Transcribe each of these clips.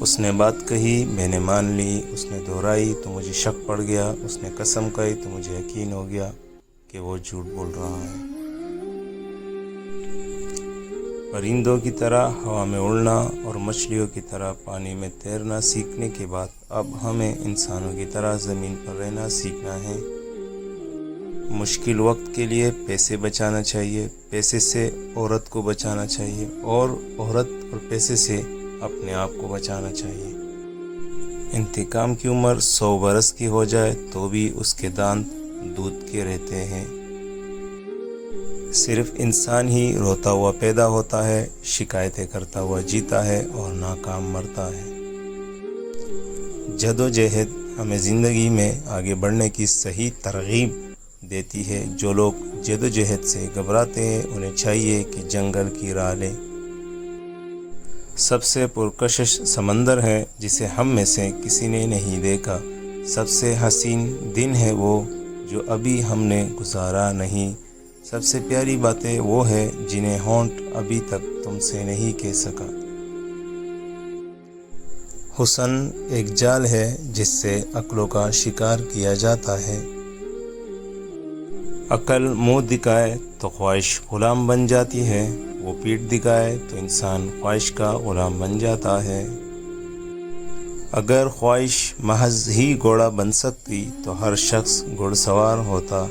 اس نے بات کہی، میں نے مان لی، اس نے دہرائی تو مجھے شک پڑ گیا، اس نے قسم کہی تو مجھے یقین ہو گیا کہ وہ جھوٹ بول رہا ہے۔ پرندوں کی طرح ہوا میں اڑنا اور مچھلیوں کی طرح پانی میں تیرنا سیکھنے کے بعد اب ہمیں انسانوں کی طرح زمین پر رہنا سیکھنا ہے۔ مشکل وقت کے لیے پیسے بچانا چاہیے، پیسے سے عورت کو بچانا چاہیے، اور عورت اور پیسے سے اپنے آپ کو بچانا چاہیے۔ انتقام کی عمر 100 برس کی ہو جائے تو بھی اس کے دانت دودھ کے رہتے ہیں۔ صرف انسان ہی روتا ہوا پیدا ہوتا ہے، شکایتیں کرتا ہوا جیتا ہے اور ناکام مرتا ہے۔ جدوجہد ہمیں زندگی میں آگے بڑھنے کی صحیح ترغیب دیتی ہے۔ جو لوگ جدوجہد سے گھبراتے ہیں انہیں چاہیے کہ جنگل کی راہ لیں۔ سب سے پرکشش سمندر ہے جسے ہم میں سے کسی نے نہیں دیکھا۔ سب سے حسین دن ہے وہ جو ابھی ہم نے گزارا نہیں۔ سب سے پیاری باتیں وہ ہے جنہیں ہونٹ ابھی تک تم سے نہیں کہہ سکا۔ حسن ایک جال ہے جس سے عقلوں کا شکار کیا جاتا ہے۔ عقل منہ دکھائے تو خواہش غلام بن جاتی ہے، وہ پیٹھ دکھائے تو انسان خواہش کا غلام بن جاتا ہے۔ اگر خواہش محض ہی گھوڑا بن سکتی تو ہر شخص گھڑ سوار ہوتا۔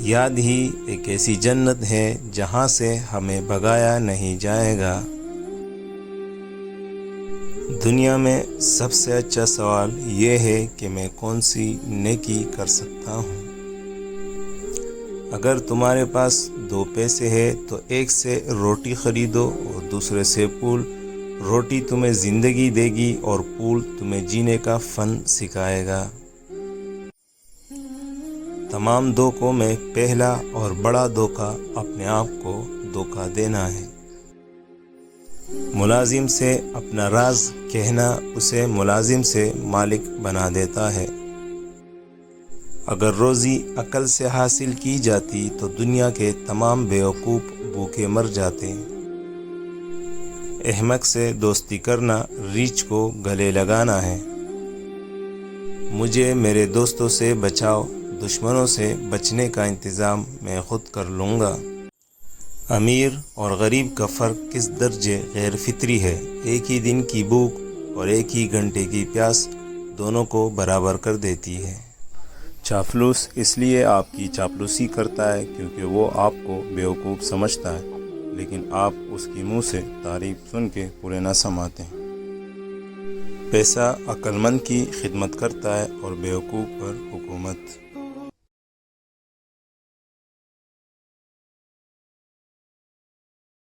یاد ہی ایک ایسی جنت ہے جہاں سے ہمیں بھگایا نہیں جائے گا۔ دنیا میں سب سے اچھا سوال یہ ہے کہ میں کون سی نیکی کر سکتا ہوں۔ اگر تمہارے پاس 2 پیسے ہے تو ایک سے روٹی خریدو اور دوسرے سے پھول۔ روٹی تمہیں زندگی دے گی اور پھول تمہیں جینے کا فن سکھائے گا۔ تمام دھوکوں میں پہلا اور بڑا دھوکہ اپنے آپ کو دھوکہ دینا ہے۔ ملازم سے اپنا راز کہنا اسے ملازم سے مالک بنا دیتا ہے۔ اگر روزی عقل سے حاصل کی جاتی تو دنیا کے تمام بیوقوف بھوکے مر جاتے۔ احمق سے دوستی کرنا ریچھ کو گلے لگانا ہے۔ مجھے میرے دوستوں سے بچاؤ، دشمنوں سے بچنے کا انتظام میں خود کر لوں گا۔ امیر اور غریب کا فرق کس درجے غیر فطری ہے۔ ایک ہی دن کی بھوک اور ایک ہی گھنٹے کی پیاس دونوں کو برابر کر دیتی ہے۔ چاپلوس اس لیے آپ کی چاپلوسی کرتا ہے کیونکہ وہ آپ کو بیوقوف سمجھتا ہے، لیکن آپ اس کی منہ سے تعریف سن کے پورے نہ سماتے ہیں۔ پیسہ عقل مند کی خدمت کرتا ہے اور بیوقوف پر حکومت۔